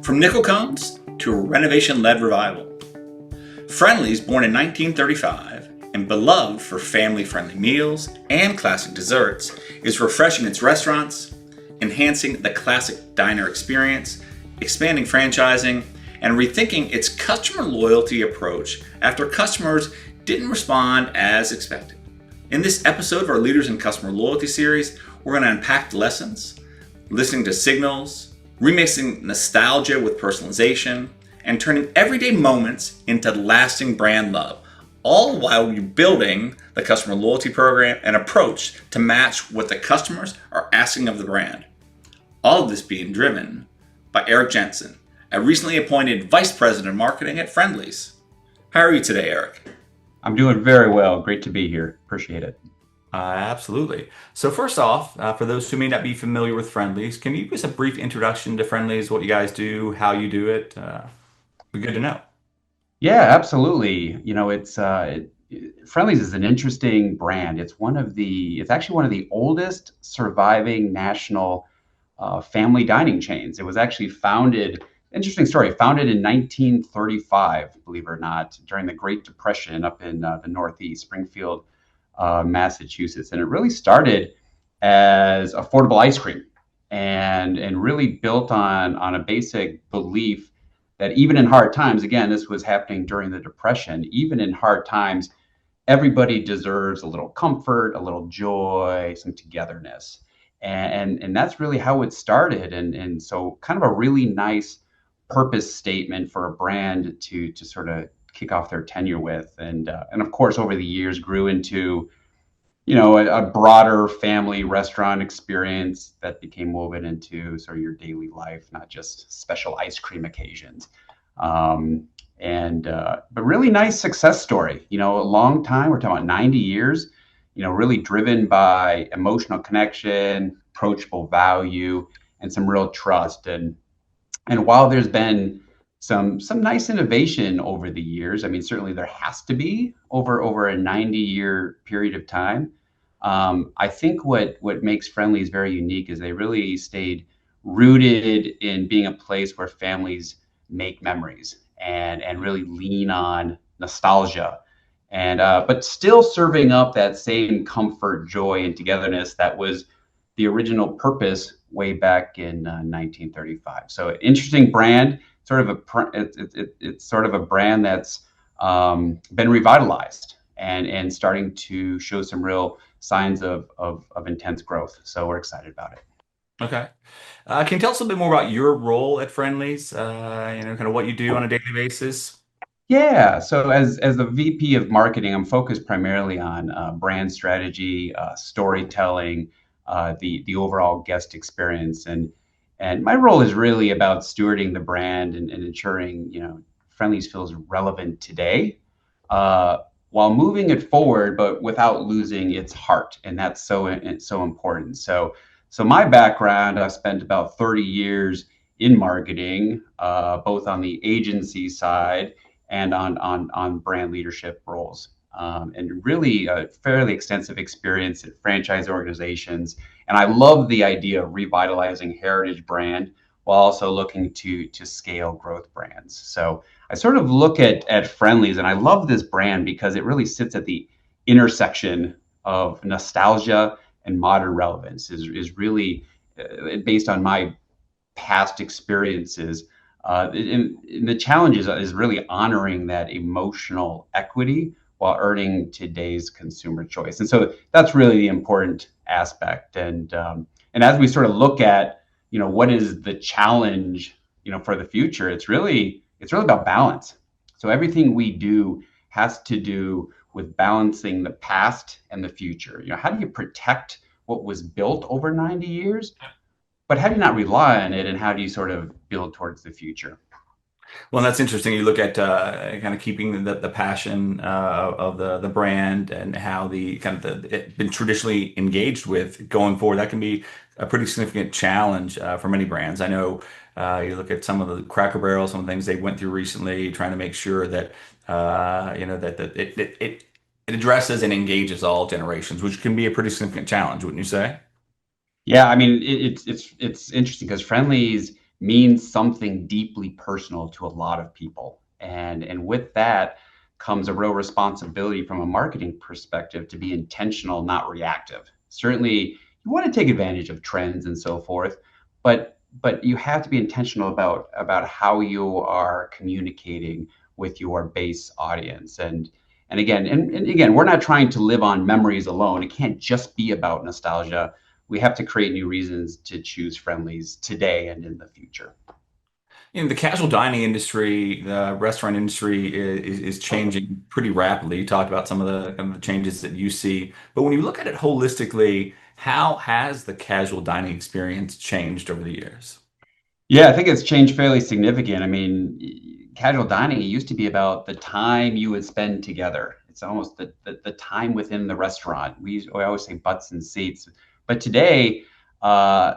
From nickel cones to a renovation-led revival. Friendly's, born in 1935 and beloved for family-friendly meals and classic desserts, is refreshing its restaurants, enhancing the classic diner experience, expanding franchising, and rethinking its customer loyalty approach after customers didn't respond as expected. In this episode of our Leaders in Customer Loyalty series, we're going to unpack the lessons, listening to signals, remixing nostalgia with personalization, and turning everyday moments into lasting brand love, all while rebuilding the customer loyalty program and approach to match what the customers are asking of the brand. All of this being driven by Erik Jensen, a recently appointed Vice President of Marketing at Friendly's. How are you today, Erik? I'm doing very well. Great to be here. Appreciate it. Absolutely. So first off, for those who may not be familiar with Friendly's, can you give us a brief introduction to Friendly's, what you guys do, how you do it? Be good to know. Yeah, absolutely. Friendly's is an interesting brand. It's actually one of the oldest surviving national family dining chains. It was actually interesting story, founded in 1935, believe it or not, during the Great Depression up in the Northeast, Springfield, Massachusetts. And it really started as affordable ice cream and really built on a basic belief that even in hard times, again, this was happening during the Depression, even in hard times, everybody deserves a little comfort, a little joy, some togetherness. And that's really how it started. And so kind of a really nice purpose statement for a brand to sort of kick off their tenure with. And of course, over the years grew into a broader family restaurant experience that became woven into sort of your daily life, not just special ice cream occasions. But really nice success story. A long time. We're talking about 90 years. Really driven by emotional connection, approachable value, and some real trust. And while there's been some nice innovation over the years, I mean, certainly there has to be over a 90-year period of time. I think what makes Friendly's very unique is they really stayed rooted in being a place where families make memories and really lean on nostalgia, and but still serving up that same comfort, joy, and togetherness that was the original purpose way back in 1935. So interesting brand, it's sort of a brand that's been revitalized and starting to show some real signs of intense growth. So we're excited about it. Okay. Can you tell us a bit more about your role at Friendly's? Kind of what you do on a daily basis? Yeah, so as the VP of marketing, I'm focused primarily on brand strategy, storytelling, the overall guest experience, and my role is really about stewarding the brand and ensuring Friendly's feels relevant today, while moving it forward, but without losing its heart, and that's so important. So my background, I've spent about 30 years in marketing, both on the agency side and on brand leadership roles, and really a fairly extensive experience in franchise organizations. And I love the idea of revitalizing heritage brand while also looking to scale growth brands. So I sort of look at Friendly's, and I love this brand because it really sits at the intersection of nostalgia and modern relevance. Is really based on my past experiences. And the challenge is really honoring that emotional equity while earning today's consumer choice. And so that's really the important aspect. And as we sort of look at, what is the challenge, for the future, it's really about balance. So everything we do has to do with balancing the past and the future. How do you protect what was built over 90 years? But how do you not rely on it, and how do you sort of build towards the future? Well, that's interesting. You look at kind of keeping the passion of the brand and how the kind of it been traditionally engaged with going forward. That can be a pretty significant challenge for many brands. I know you look at some of the Cracker Barrel, some of the things they went through recently, trying to make sure that that it addresses and engages all generations, which can be a pretty significant challenge, wouldn't you say? Yeah, I mean, it's interesting because Friendly's means something deeply personal to a lot of people. And with that comes a real responsibility from a marketing perspective to be intentional, not reactive. Certainly, you want to take advantage of trends and so forth, but you have to be intentional about how you are communicating with your base audience. And again, we're not trying to live on memories alone. It can't just be about nostalgia. We have to create new reasons to choose Friendlies today and in the future. In the casual dining industry, the restaurant industry is changing pretty rapidly. You talked about some of the kind of the changes that you see, but when you look at it holistically, how has the casual dining experience changed over the years? Yeah, I think it's changed fairly significant. I mean, casual dining, it used to be about the time you would spend together. It's almost the time within the restaurant. We always say butts and seats. But today, uh,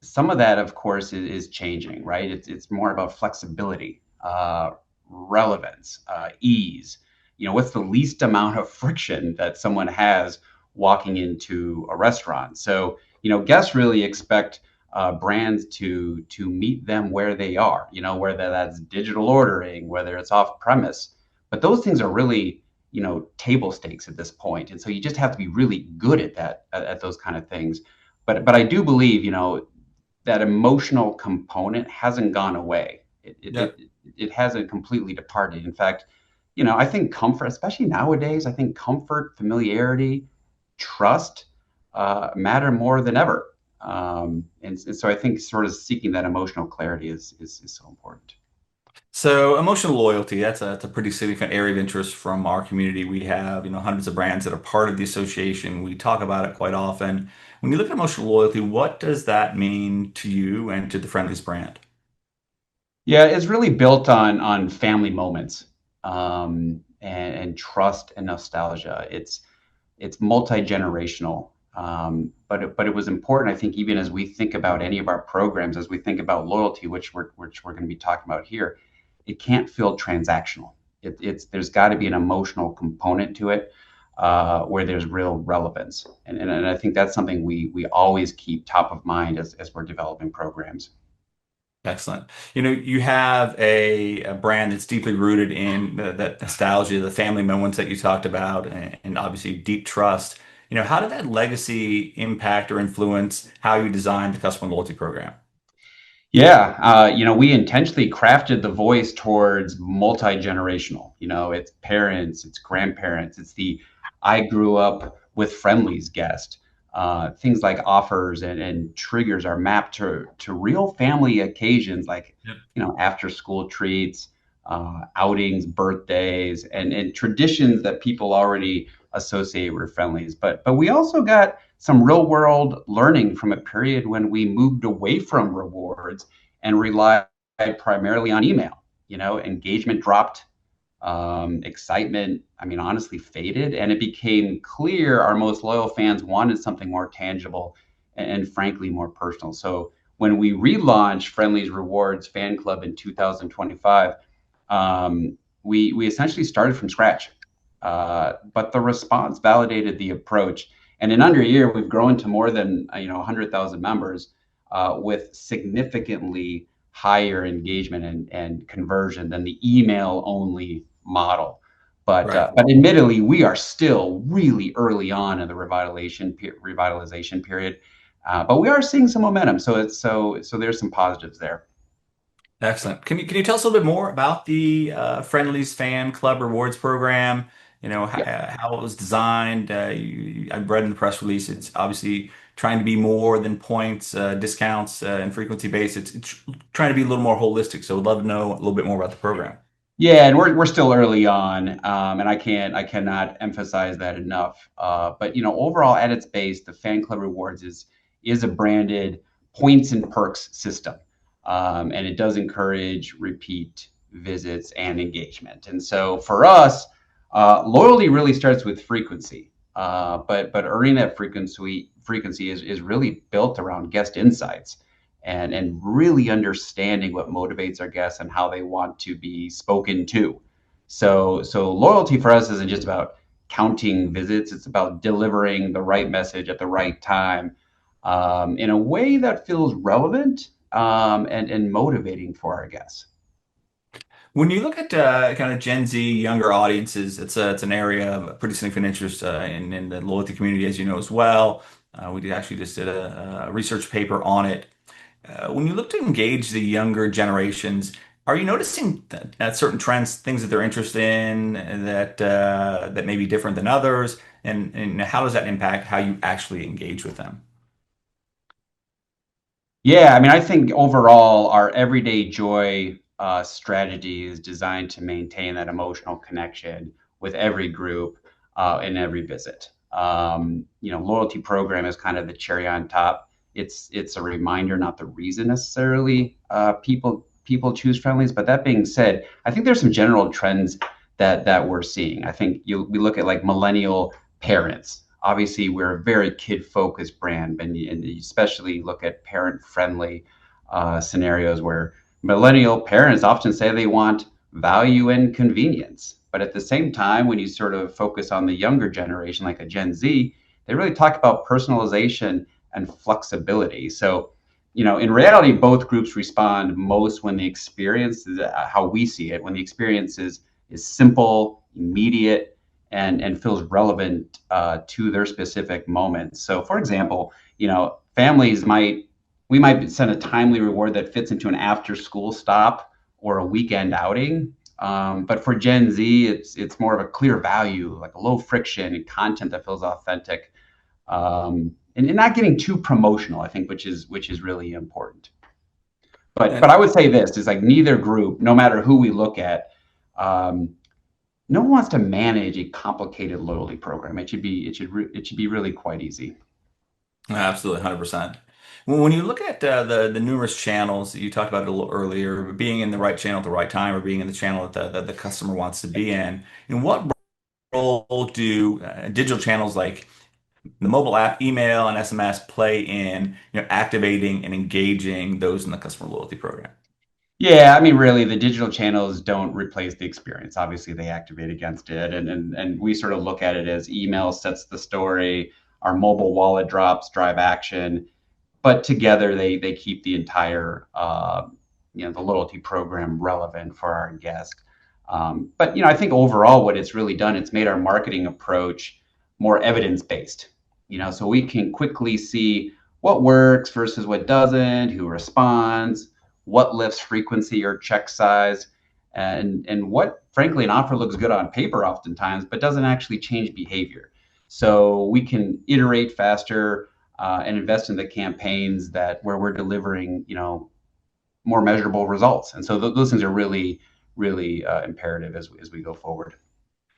some of that, of course, is changing, right? It's more about flexibility, relevance, ease. What's the least amount of friction that someone has walking into a restaurant? So, guests really expect brands to meet them where they are. Whether that's digital ordering, whether it's off premise, but those things are really table stakes at this point, and so you just have to be really good at that at those kind of things. But I do believe that emotional component hasn't gone away. It hasn't completely departed. In fact, I think comfort, especially nowadays, I think comfort, familiarity, trust matter more than ever. And so I think sort of seeking that emotional clarity is so important. So emotional loyalty, that's a pretty significant area of interest from our community. We have, hundreds of brands that are part of the association. We talk about it quite often. When you look at emotional loyalty, what does that mean to you and to the Friendlies brand? Yeah, it's really built on family moments, and trust and nostalgia. It's multi-generational. But it was important, I think, even as we think about any of our programs, as we think about loyalty, which we're going to be talking about here, it can't feel transactional. There's got to be an emotional component to it, where there's real relevance, and I think that's something we always keep top of mind as we're developing programs. Excellent. You have a brand that's deeply rooted in that nostalgia, the family moments that you talked about, and obviously deep trust. How did that legacy impact or influence how you designed the customer loyalty program? Yeah, we intentionally crafted the voice towards multi-generational. It's parents, it's grandparents, it's the I grew up with Friendlies guest. Things like offers and triggers are mapped to real family occasions, like Yep. after school treats, outings, birthdays, and traditions that people already associate with Friendlies. But we also got some real world learning from a period when we moved away from rewards and relied primarily on email. Engagement dropped, excitement, I mean, honestly faded, and it became clear our most loyal fans wanted something more tangible and frankly more personal. So when we relaunched Friendly's Rewards Fan Club in 2025, we essentially started from scratch. But the response validated the approach. And in under a year, we've grown to more than 100,000 members, with significantly higher engagement and conversion than the email only model. Right. But admittedly, we are still really early on in the revitalization period. But we are seeing some momentum, so there's some positives there. Excellent. Can you tell us a little bit more about the Friendlies Fan Club Rewards program? Yeah. How it was designed. I've read in the press release. It's obviously trying to be more than points, discounts, and frequency based. It's trying to be a little more holistic. So, we'd love to know a little bit more about the program. Yeah, and we're still early on, and I cannot emphasize that enough. But overall, at its base, the Fan Club Rewards is a branded points and perks system, and it does encourage repeat visits and engagement. And so for us, loyalty really starts with frequency, but earning that frequency is really built around guest insights and really understanding what motivates our guests and how they want to be spoken to. So loyalty for us isn't just about counting visits; it's about delivering the right message at the right time, in a way that feels relevant and motivating for our guests. When you look at kind of Gen Z younger audiences, it's an area of pretty significant interest in the loyalty community, as you know as well. Actually just did a research paper on it. When you look to engage the younger generations, are you noticing that certain trends, things that they're interested in, that may be different than others, and how does that impact how you actually engage with them? Yeah, I mean, I think overall, our everyday joy strategy is designed to maintain that emotional connection with every group in every visit. Loyalty program is kind of the cherry on top. It's a reminder, not the reason necessarily people choose friendlies. But that being said, I think there's some general trends that we're seeing. I think we look at like millennial parents. Obviously, we're a very kid-focused brand, and you especially look at parent-friendly scenarios where millennial parents often say they want value and convenience. But at the same time, when you sort of focus on the younger generation, like a Gen Z, they really talk about personalization and flexibility. So, in reality, both groups respond most when the experience is how we see it, when the experience is simple, immediate, and feels relevant to their specific moment. So, for example, families we might send a timely reward that fits into an after-school stop or a weekend outing. But for Gen Z, it's more of a clear value, like a low friction and content that feels authentic, and not getting too promotional. I think, which is really important. But And I would say this is like neither group, no matter who we look at, um, no one wants to manage a complicated loyalty program. It should be really quite easy. Absolutely, 100%. When you look at the numerous channels that you talked about a little earlier, being in the right channel at the right time, or being in the channel that the customer wants to be in what role do digital channels like the mobile app, email, and SMS play in, activating and engaging those in the customer loyalty program? Yeah, I mean, really, the digital channels don't replace the experience. Obviously, they activate against it, and we sort of look at it as email sets the story, our mobile wallet drops drive action, but together they keep the entire the loyalty program relevant for our guest. But I think overall, what it's really done, it's made our marketing approach more evidence based. So we can quickly see what works versus what doesn't, who responds, what lifts frequency or check size, and what, frankly, an offer looks good on paper oftentimes, but doesn't actually change behavior. So we can iterate faster and invest in the campaigns that where we're delivering, more measurable results. And so those things are really, really imperative as we go forward.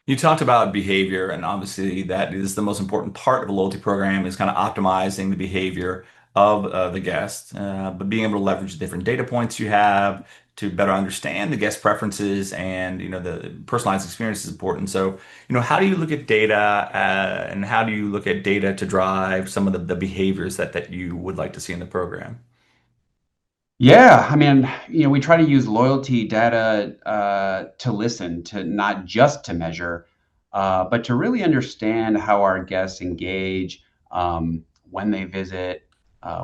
You talked about behavior, and obviously that is the most important part of a loyalty program is kind of optimizing the behavior of the guest, but being able to leverage the different data points you have to better understand the guest preferences and the personalized experience is important. So, how do you look at data and how do you look at data to drive some of the behaviors that you would like to see in the program? Yeah, I mean, we try to use loyalty data to listen, to not just to measure, but to really understand how our guests engage, when they visit,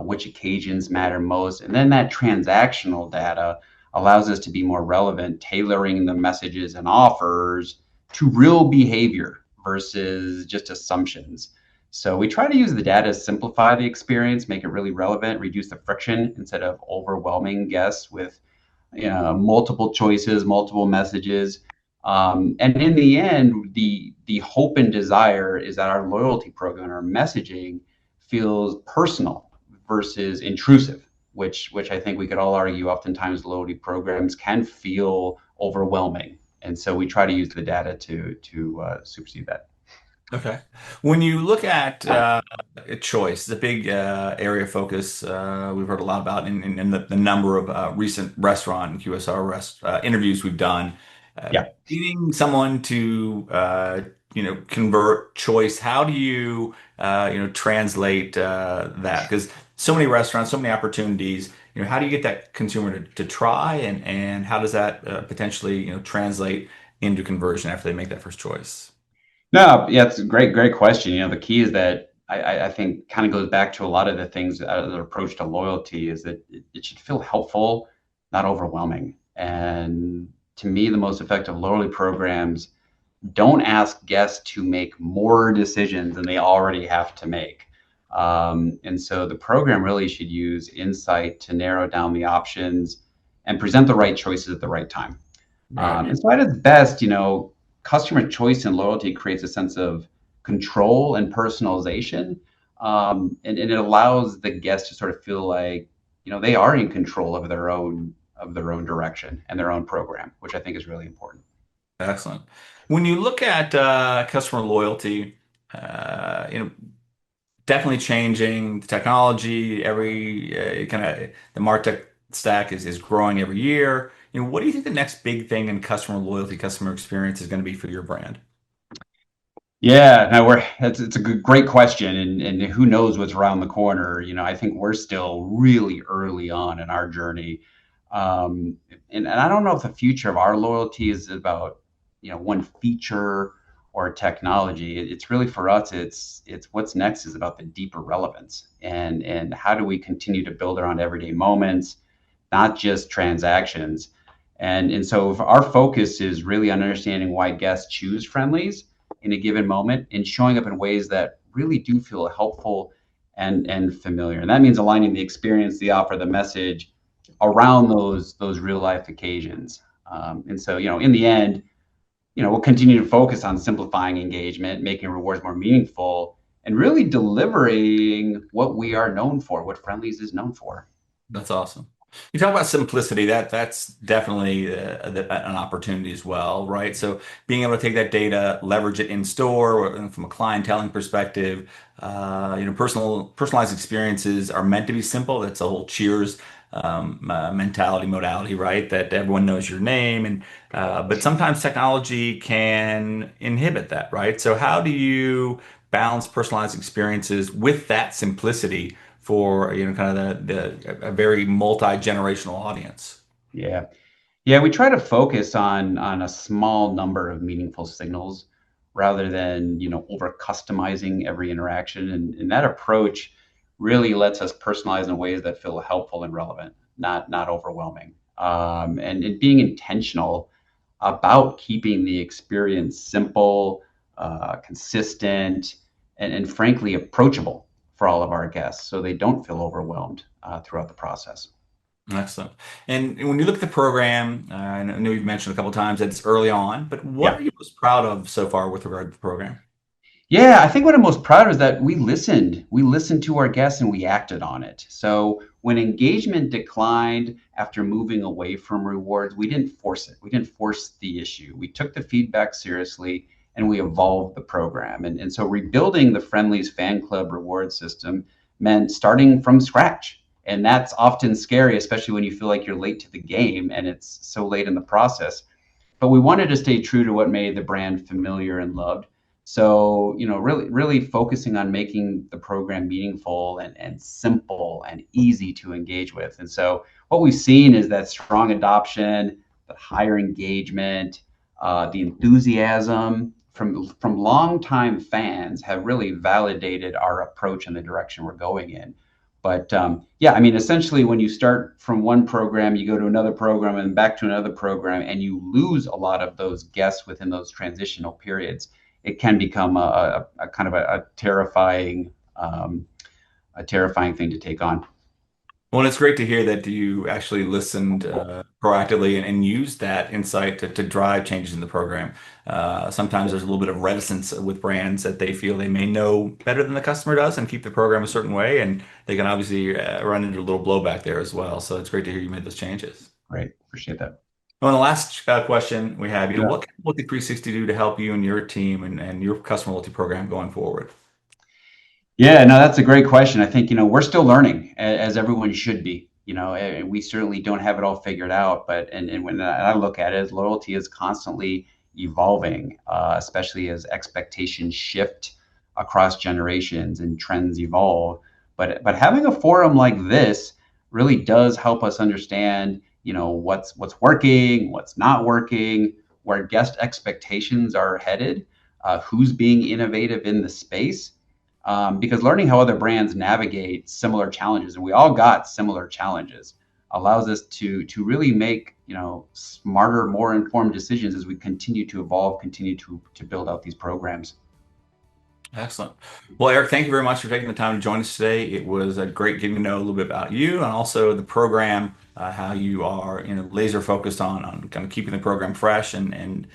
which occasions matter most. And then that transactional data allows us to be more relevant, tailoring the messages and offers to real behavior versus just assumptions. So we try to use the data to simplify the experience, make it really relevant, reduce the friction instead of overwhelming guests with multiple choices, multiple messages. And in the end, the hope and desire is that our loyalty program, our messaging, feels personal versus intrusive, which I think we could all argue. Oftentimes, loyalty programs can feel overwhelming, and so we try to use the data to supersede that. Okay. When you look at choice, the big area of focus we've heard a lot about in the number of recent restaurant and QSR interviews we've done. Yeah. Getting someone to convert choice, how do you translate that? Because so many restaurants, so many opportunities. How do you get that consumer to try, and how does that potentially translate into conversion after they make that first choice? No, yeah, it's a great question. The key is that I think kind of goes back to a lot of the things the approach to loyalty is that it should feel helpful, not overwhelming. And to me, the most effective loyalty programs don't ask guests to make more decisions than they already have to make. And so the program really should use insight to narrow down the options and present the right choices at the right time. Right. And so at its best, customer choice and loyalty creates a sense of control and personalization. And it allows the guest to sort of feel like, they are in control of their own direction and their own program, which I think is really important. Excellent. When you look at customer loyalty, you know, definitely changing the technology, every kind of the MarTech stack is growing every year. What do you think the next big thing in customer loyalty, customer experience is going to be for your brand? Yeah, no, it's a great question, and who knows what's around the corner. I think we're still really early on in our journey, and I don't know if the future of our loyalty is about one feature or technology. It's really for us. It's what's next is about the deeper relevance, and how do we continue to build around everyday moments, not just transactions. And so if our focus is really on understanding why guests choose Friendlies in a given moment and showing up in ways that really do feel helpful and familiar. And that means aligning the experience, the offer, the message around those real life occasions. And so, in the end, we'll continue to focus on simplifying engagement, making rewards more meaningful, and really delivering what we are known for, what Friendlies is known for. That's awesome. You talk about simplicity. That's definitely an opportunity as well, right? So being able to take that data, leverage it in store, or from a clienteling perspective, personalized experiences are meant to be simple. That's a whole Cheers mentality, modality, right? That everyone knows your name, and but sometimes technology can inhibit that, right? So how do you balance personalized experiences with that simplicity for kind of a very multi-generational audience? Yeah. Yeah, we try to focus on a small number of meaningful signals rather than, over customizing every interaction. And that approach really lets us personalize in ways that feel helpful and relevant, not overwhelming. And being intentional about keeping the experience simple, consistent, and frankly approachable for all of our guests so they don't feel overwhelmed throughout the process. Excellent. And when you look at the program, I know you've mentioned a couple of times that it's early on, but what Yeah. are you most proud of so far with regard to the program? Yeah, I think what I'm most proud of is that we listened. We listened to our guests and we acted on it. So when engagement declined after moving away from rewards, we didn't force it. We didn't force the issue. We took the feedback seriously and we evolved the program. And so rebuilding the Friendlies fan club reward system meant starting from scratch. And that's often scary, especially when you feel like you're late to the game and it's so late in the process. But we wanted to stay true to what made the brand familiar and loved. So, really focusing on making the program meaningful and simple and easy to engage with. And so what we've seen is that strong adoption, the higher engagement, the enthusiasm from longtime fans have really validated our approach and the direction we're going in. But yeah, I mean, essentially, when you start from one program, you go to another program and back to another program, and you lose a lot of those guests within those transitional periods. It can become a kind of a terrifying thing to take on. Well, it's great to hear that you actually listened proactively and used that insight to drive changes in the program. Sometimes there's a little bit of reticence with brands that they feel they may know better than the customer does and keep the program a certain way, and they can obviously run into a little blowback there as well. So it's great to hear you made those changes. Great, appreciate that. Well, and the last question we have, Yeah. what can Look 360 do to help you and your team and your customer loyalty program going forward? Yeah, no, that's a great question. I think, we're still learning as everyone should be. And we certainly don't have it all figured out, but and when I look at it, loyalty is constantly evolving, especially as expectations shift across generations and trends evolve. But having a forum like this really does help us understand, what's working, what's not working, where guest expectations are headed, who's being innovative in the space. because learning how other brands navigate similar challenges, and we all got similar challenges, allows us to really make smarter, more informed decisions as we continue to evolve, continue to build out these programs. Excellent. Well, Eric, thank you very much for taking the time to join us today. It was great getting to know a little bit about you and also the program, how you are, laser focused on kind of keeping the program fresh and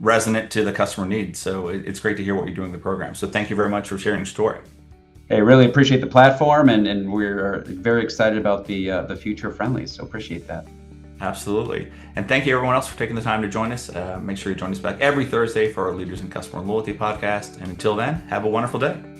resonant to the customer needs. So it's great to hear what you're doing with the program. So thank you very much for sharing your story. Hey, really appreciate the platform, and we're very excited about the future of Friendly's. So appreciate that. Absolutely. And thank you everyone else for taking the time to join us. Make sure you join us back every Thursday for our Leaders in Customer Loyalty podcast. And until then, have a wonderful day.